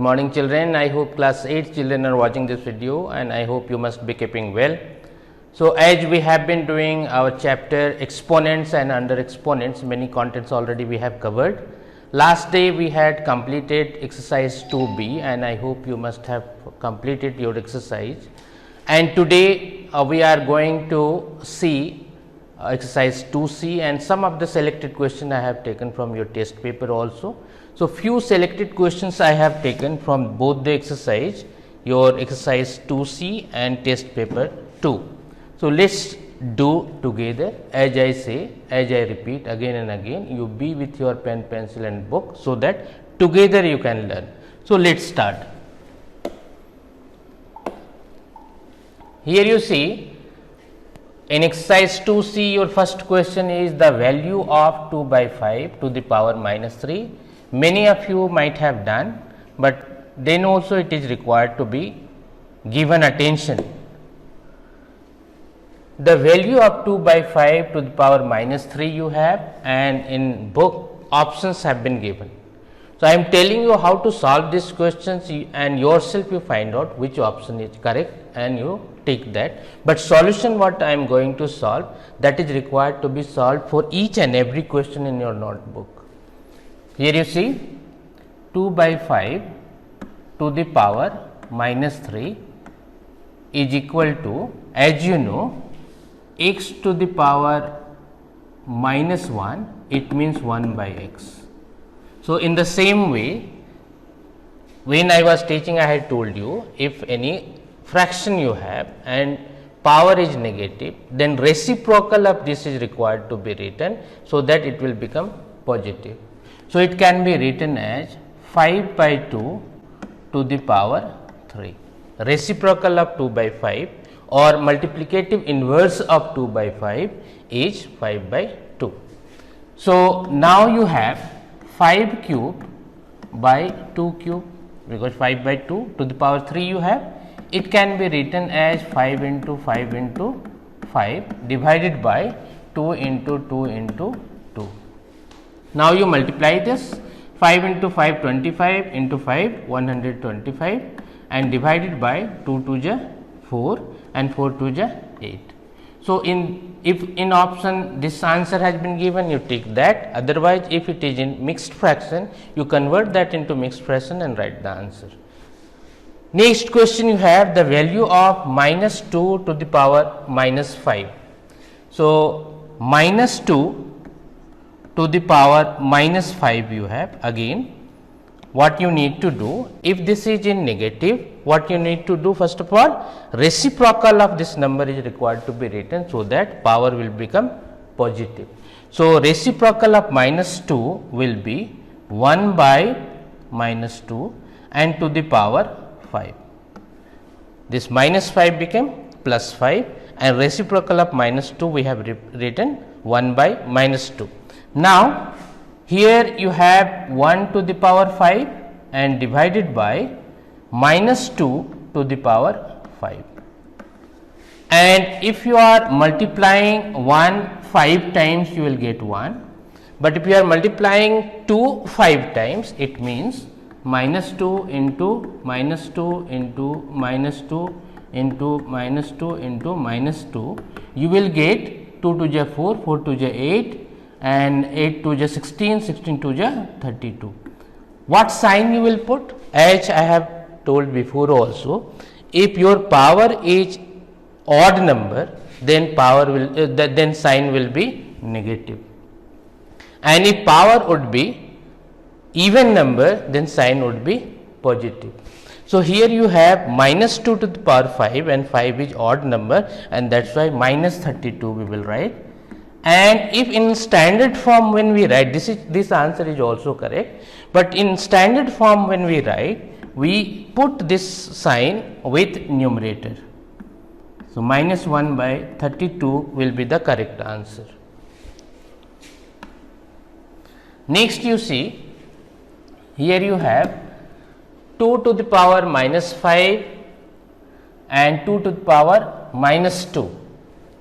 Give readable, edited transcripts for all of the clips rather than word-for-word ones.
morning children. I hope class 8 children are watching this video and I hope you must be keeping well. So, as we have been doing our chapter exponents and under exponents, many contents already we have covered. Last day we had completed exercise 2B and I hope you must have completed your exercise. And today we are going to see exercise 2C and some of the selected questions I have taken from your test paper also. So, few selected questions I have taken from both the exercise, your exercise 2C and test paper 2. So, let us do together. As I say, as I repeat again and again, you be with your pen, pencil and book, so that together you can learn. So, let us start. Here you see, in exercise 2C, your first question is the value of 2 by 5 to the power minus 3. Many of you might have done, but then also it is required to be given attention. The value of 2 by 5 to the power minus 3 you have, and in book options have been given. So, I am telling you how to solve these questions and yourself you find out which option is correct and you take that, but solution what I am going to solve, that is required to be solved for each and every question in your notebook. Here you see 2 by 5 to the power minus 3 is equal to, as you know, x to the power minus 1, it means 1 by x. So, in the same way, when I was teaching I had told you, if any fraction you have and power is negative, then reciprocal of this is required to be written, so that it will become positive. So, it can be written as 5 by 2 to the power 3, reciprocal of 2 by 5 or multiplicative inverse of 2 by 5 is 5 by 2. So, now you have 5 cube by 2 cube, because 5 by 2 to the power 3 you have, it can be written as 5 into 5 into 5 divided by 2 into 2 into 2. Now, you multiply this 5 into 5 25 into 5 125 and divided by 2 to the 4 and 4 to the 8. So, if in option this answer has been given, you take that, otherwise if it is in mixed fraction, you convert that into mixed fraction and write the answer. Next question you have the value of minus 2 to the power minus 5. So, minus 2 to the power minus 5 you have. Again, what you need to do, if this is in negative, what you need to do, first of all, reciprocal of this number is required to be written, so that power will become positive. So, reciprocal of minus 2 will be 1 by minus 2 and to the power 5. This minus 5 became plus 5 and reciprocal of minus 2 we have written 1 by minus 2. Now, here you have 1 to the power 5 and divided by minus 2 to the power 5. And if you are multiplying 1 5 times, you will get 1, but if you are multiplying 2 5 times, it means minus 2 into minus 2 into minus 2 into minus 2 into minus 2, you will get 2 to the 4, 4 to the 8 and 8 to the 16, 16 to the 32. What sign you will put? As I have told before also, if your power is odd number, then power will then sign will be negative, and if power would be even number, then sign would be positive. So, here you have minus 2 to the power 5 and 5 is odd number, and that is why minus 32 we will write. And if in standard form when we write, this answer is also correct, but in standard form when we write, we put this sign with numerator. So, minus 1 by 32 will be the correct answer. Next you see, here you have 2 to the power minus 5 and 2 to the power minus 2.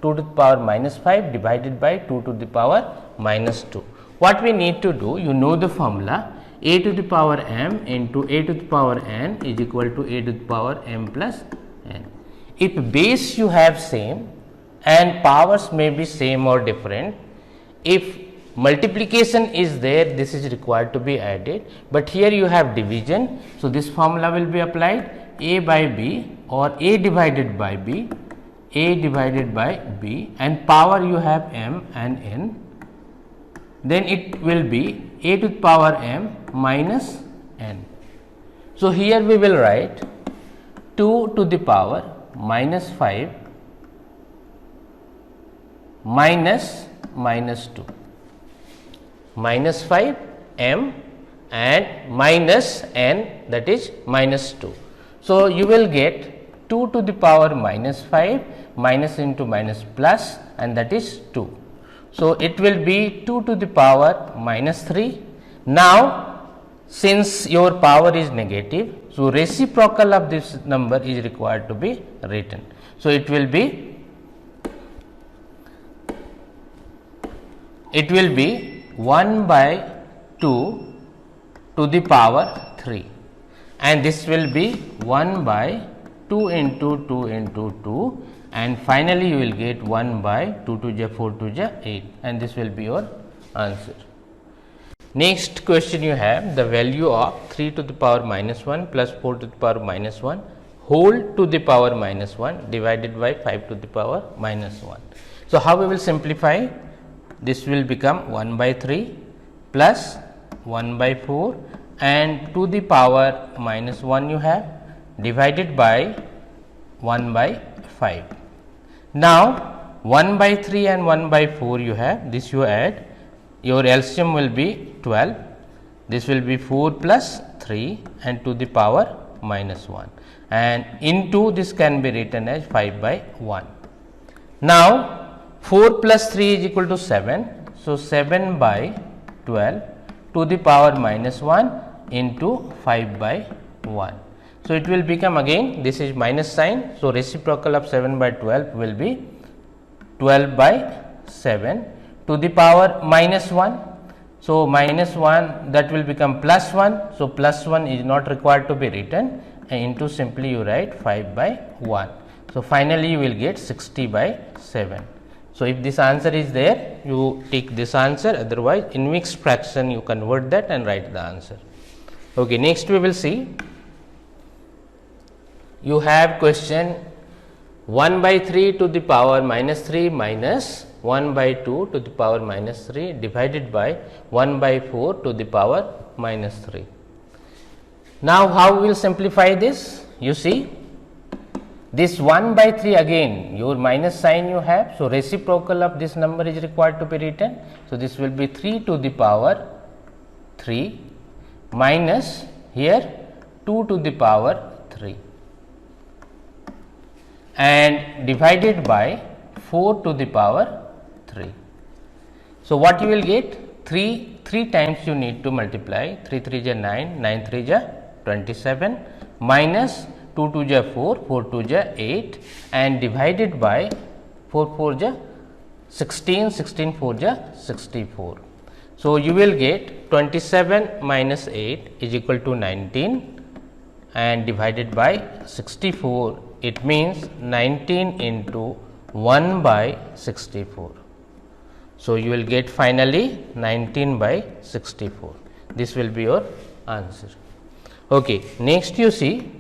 2 to the power minus 5 divided by 2 to the power minus 2. What we need to do, you know the formula, a to the power m into a to the power n is equal to a to the power m plus n. If base you have same and powers may be same or different, if multiplication is there, this is required to be added, but here you have division. So, this formula will be applied, a by b or a divided by b, a divided by b, and power you have m and n, then it will be a to the power m minus n. So, here we will write 2 to the power minus 5 minus 2, minus 5 m and minus n, that is minus 2. So, you will get 2 to the power minus 5 minus into minus plus, and that is 2. So, it will be 2 to the power minus 3. Now, since your power is negative, so reciprocal of this number is required to be written. So, it will be 1 by 2 to the power 3, and this will be 1 by 2 into 2 into 2, and finally, you will get 1 by 2 to the 4 to the 8, and this will be your answer. Next question you have the value of 3 to the power minus 1 plus 4 to the power minus 1 whole to the power minus 1 divided by 5 to the power minus 1. So, how we will simplify? This will become 1 by 3 plus 1 by 4 and to the power minus 1 you have divided by 1 by 5. Now, 1 by 3 and 1 by 4 you have, this you add, your LCM will be 12, this will be 4 plus 3 and to the power minus 1, and into this can be written as 5 by 1. Now, 4 plus 3 is equal to 7. So, 7 by 12 to the power minus 1 into 5 by 1. So, it will become again this is minus sign. So, reciprocal of 7 by 12 will be 12 by 7 to the power minus 1. So, minus 1 that will become plus 1. So, plus 1 is not required to be written, and into simply you write 5 by 1. So, finally, you will get 60 by 7. So, if this answer is there, you take this answer, otherwise in mixed fraction you convert that and write the answer. Okay, next we will see, you have question 1 by 3 to the power minus 3 minus 1 by 2 to the power minus 3 divided by 1 by 4 to the power minus 3. Now, how we will simplify this? You see, this 1 by 3 again your minus sign you have. So, reciprocal of this number is required to be written. So, this will be 3 to the power 3 minus here 2 to the power 3 and divided by 4 to the power 3. So, what you will get? 3 times you need to multiply, 3 3 is 9, 9 3 is 27 minus 2 2 is 4, 4 2 is 8 and divided by 4 4 is 16, 16 4 is 64. So, you will get 27 minus 8 is equal to 19 and divided by 64, it means 19 into 1 by 64. So, you will get finally 19 by 64. This will be your answer. Okay. Next you see,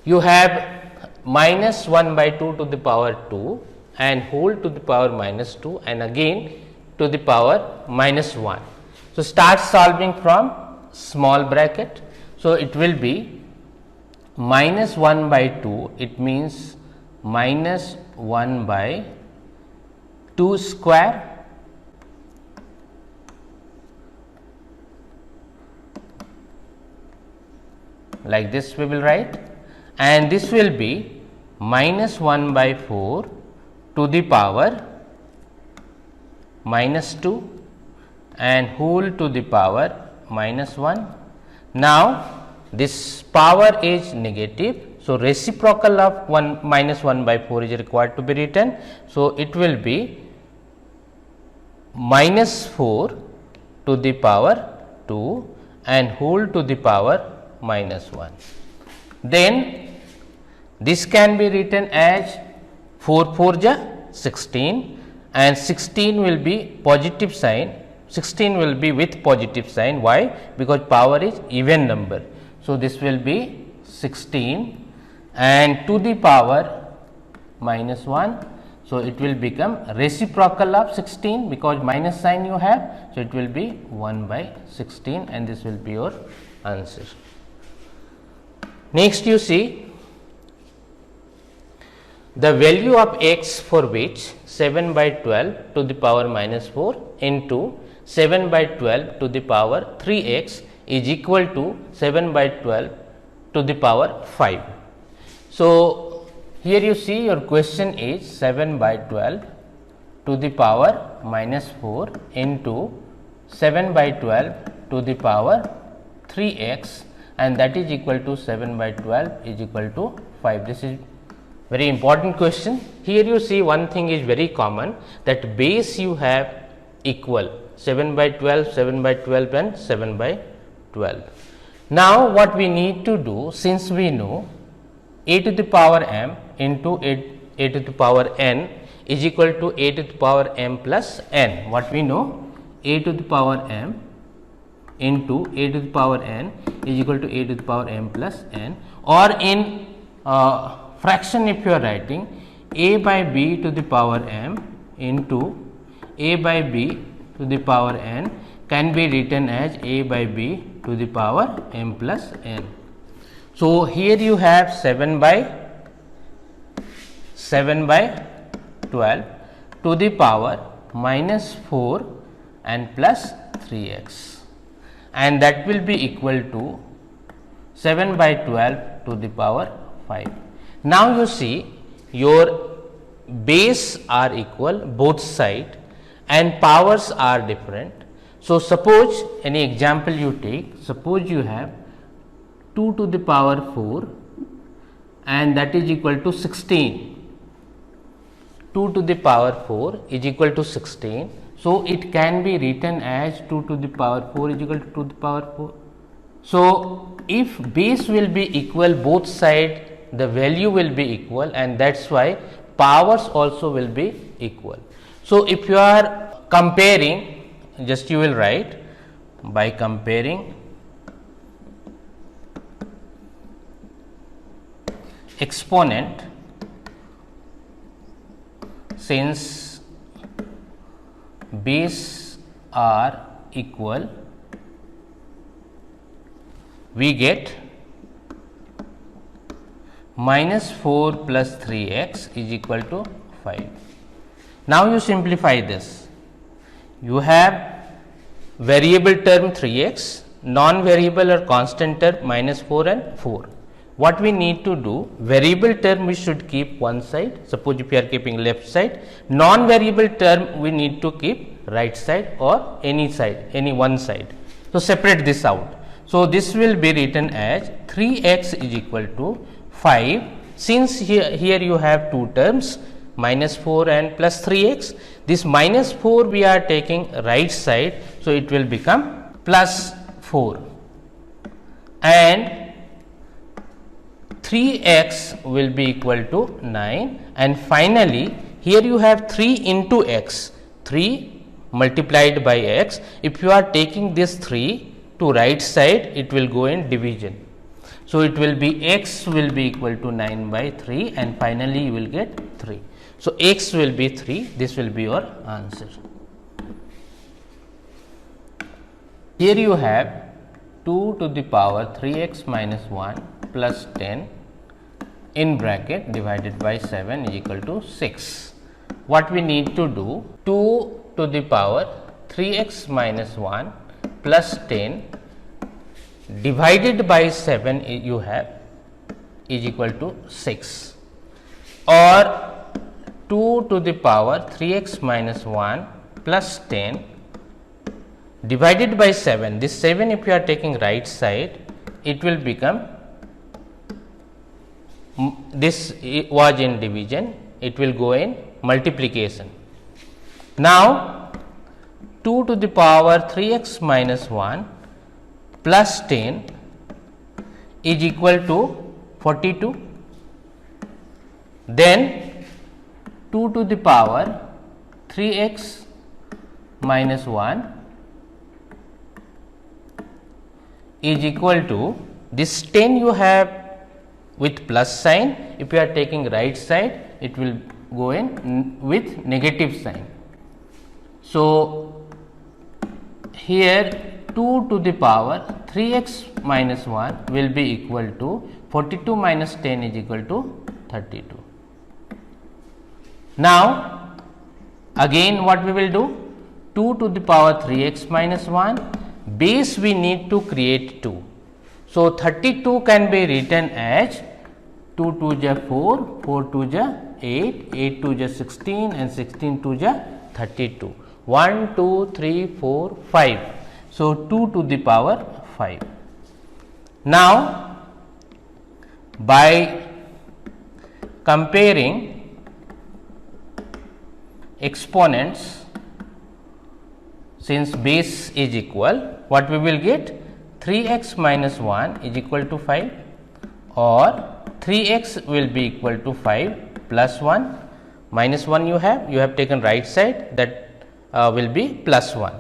you have minus 1 by 2 to the power 2 and whole to the power minus 2 and again to the power minus 1. So, start solving from small bracket. So, it will be minus 1 by 2, it means minus 1 by 2 square like this we will write, and this will be minus 1 by 4 to the power minus 2 and whole to the power minus 1. Now, this power is negative. So, reciprocal of 1 minus 1 by 4 is required to be written. So, it will be minus 4 to the power 2 and whole to the power minus 1. Then this can be written as 4 4 ja 16 and 16 will be positive sign, 16 will be with positive sign. Why? Because power is even number. So, this will be 16 and to the power minus 1. So, it will become reciprocal of 16 because minus sign you have. So, it will be 1 by 16 and this will be your answer. Next you see the value of x for which 7 by 12 to the power minus 4 into 7 by 12 to the power 3 x is equal to 7 by 12 to the power 5. So, here you see your question is 7 by 12 to the power minus 4 into 7 by 12 to the power 3 x and that is equal to 7 by 12 is equal to 5. This is very important question. Here you see one thing is very common, that base you have equal 7 by 12, 7 by 12 and 7 by 12. Now, what we need to do, since we know a to the power m into a to the power n is equal to a to the power m plus n. What we know, a to the power m into a to the power n is equal to a to the power m plus n, or in fraction if you are writing a by b to the power m into a by b to the power n can be written as a by b to the power m plus n. So, here you have 7 by 12 to the power minus 4 and plus 3 x, and that will be equal to 7 by 12 to the power 5. Now, you see your base are equal both side and powers are different. So, suppose any example you take, suppose you have 2 to the power 4 and that is equal to 16. 2 to the power 4 is equal to 16. So, it can be written as 2 to the power 4 is equal to 2 to the power 4. So, if base will be equal both side, the value will be equal, and that is why powers also will be equal. So, if you are comparing, just you will write by comparing exponent, since base are equal, we get minus 4 plus 3 x is equal to 5. Now, you simplify this. You have variable term 3 x, non-variable or constant term minus 4 and 4. What we need to do, variable term we should keep one side, suppose if you are keeping left side, non-variable term we need to keep right side or any side, any one side. So, separate this out. So, this will be written as 3 x is equal to 5. Since here you have two terms minus 4 and plus 3 x, this minus 4 we are taking right side. So, it will become plus 4 and 3 x will be equal to 9, and finally, here you have 3 into x, 3 multiplied by x. If you are taking this 3 to right side, it will go in division. So, it will be x will be equal to 9 by 3 and finally, you will get 3. So, x will be 3, this will be your answer. Here you have 2 to the power 3 x minus 1 plus 10 in bracket divided by 7 is equal to 6. What we need to do, 2 to the power 3 x minus 1 plus 10 divided by 7 you have is equal to 6, or 2 to the power 3 x minus 1 plus 10 divided by 7. This 7 if you are taking right side, it will become, this was in division, it will go in multiplication. Now, 2 to the power 3x minus 1 plus 10 is equal to 42. Then 2 to the power 3x minus 1 is equal to this 10 you have with plus sign. If you are taking right side, it will go in with negative sign. So, here 2 to the power 3x minus 1 will be equal to 42 minus 10 is equal to 32. Now, again what we will do, 2 to the power 3x minus 1, base we need to create 2. So, 32 can be written as 2 2 ja 4, 4 2 ja 8, 8 2 ja 16 and 16 2 ja 32. 1, 2, 3, 4, 5. So, 2 to the power 5. Now, by comparing exponents, since base is equal, what we will get? 3x minus 1 is equal to 5, or 3x will be equal to 5 plus 1, minus 1 you have taken right side, that will be plus 1.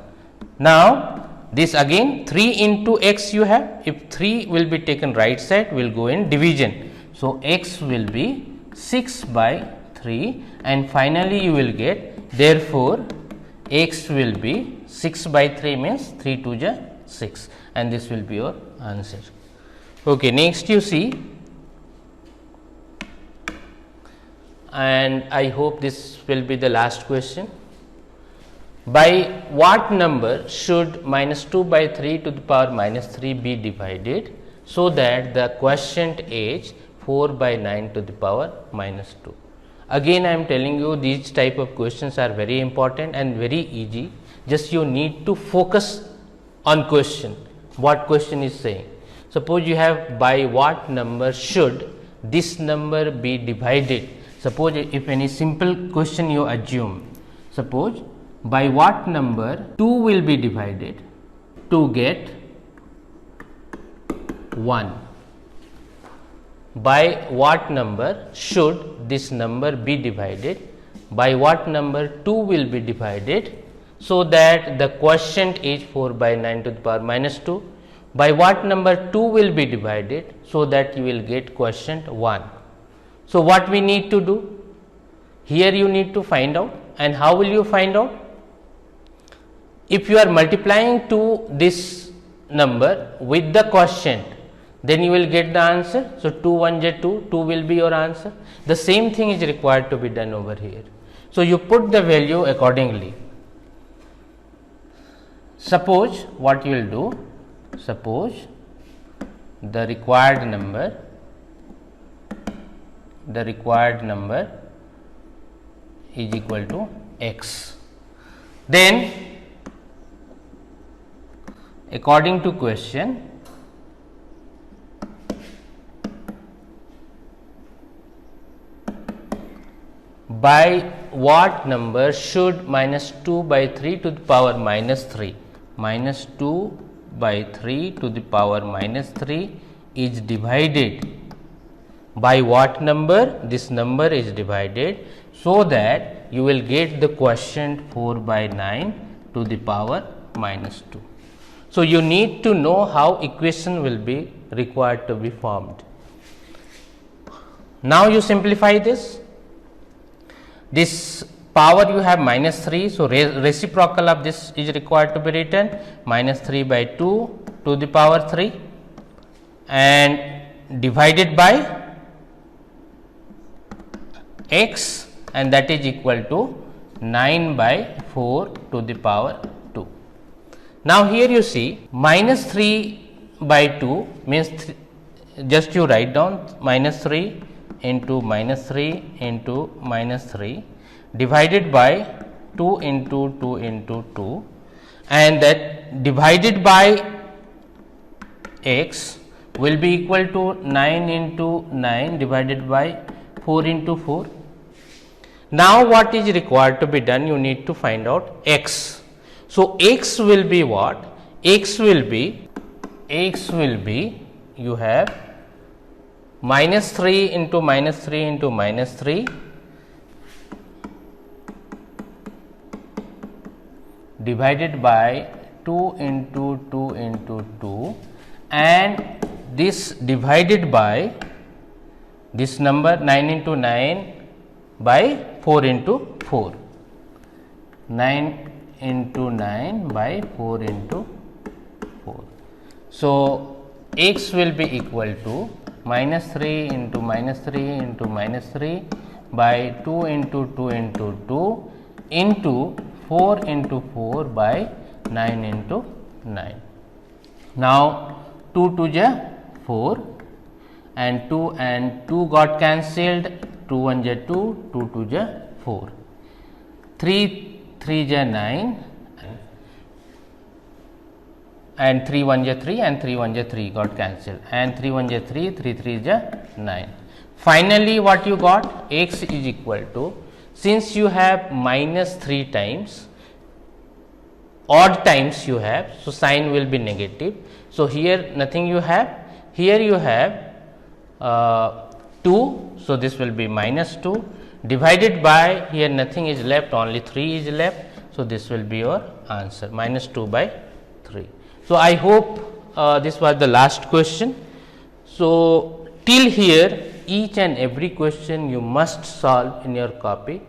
Now, this again 3 into x you have, if 3 will be taken right side, will go in division. So, x will be 6 by 3 and finally, you will get, therefore, x will be 6 by 3 means 3 2 ja 6, and this will be your answer. Okay, next you see, and I hope this will be the last question. By what number should minus 2 by 3 to the power minus 3 be divided, so that the quotient is 4 by 9 to the power minus 2. Again I am telling you, these type of questions are very important and very easy. Just you need to focus on question, what question is saying. Suppose you have by what number should this number be divided. Suppose if any simple question you assume, suppose by what number 2 will be divided to get 1. By what number should this number be divided, by what number 2 will be divided, so that the quotient is 4 by 9 to the power minus 2, by what number 2 will be divided, so that you will get quotient 1. So, what we need to do? Here you need to find out, and how will you find out? If you are multiplying to this number with the quotient, then you will get the answer. So, 2 1 ja 2, 2 will be your answer. The same thing is required to be done over here. So, you put the value accordingly. Suppose what you will do, suppose the required number is equal to x. Then according to question, by what number should minus 2 by 3 to the power minus 3, minus 2 by 3 to the power minus 3 is divided, by what number this number is divided, so that you will get the quotient 4 by 9 to the power minus 2. So, you need to know how equation will be required to be formed. Now, you simplify this. This power you have minus 3. So, reciprocal of this is required to be written, minus 3 by 2 to the power 3 and divided by x, and that is equal to 9 by 4 to the power 2. Now, here you see minus 3 by 2 means just you write down minus 3 into minus 3 into minus 3 divided by 2 into 2 into 2, and that divided by x will be equal to 9 into 9 divided by 4 into 4. Now, what is required to be done? You need to find out x. So, x will be what? X will be you have minus 3 into minus 3 into minus 3 divided by 2 into 2 into 2, and this divided by this number 9 into 9 by 4 into 4, 9 into 9 by 4 into 4. So, x will be equal to minus 3 into minus 3 into minus 3 by 2 into 2 into 2 into 4 into 4 by 9 into 9. Now, 2 to the 4 and 2 got cancelled, 2 1 ja 2, 2 2 ja 4, 3 3 ja 9 and 3 1 ja 3 and 3 1 ja 3 got cancelled, and 3 1 ja 3, 3 3 ja 9. Finally, what you got? X is equal to, since you have minus 3 times, odd times you have, so sign will be negative. So, here nothing you have, here you have 2, so this will be minus 2 divided by, here nothing is left, only 3 is left. So, this will be your answer, minus 2 by 3. So, I hope this was the last question. So, till here each and every question you must solve in your copy,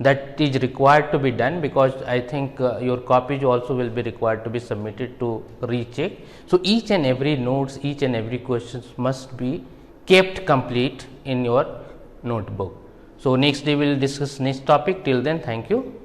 that is required to be done, because I think your copies also will be required to be submitted to recheck. So, each and every notes, each and every questions must be kept complete in your notebook. So, next day we will discuss next topic. Till then, thank you.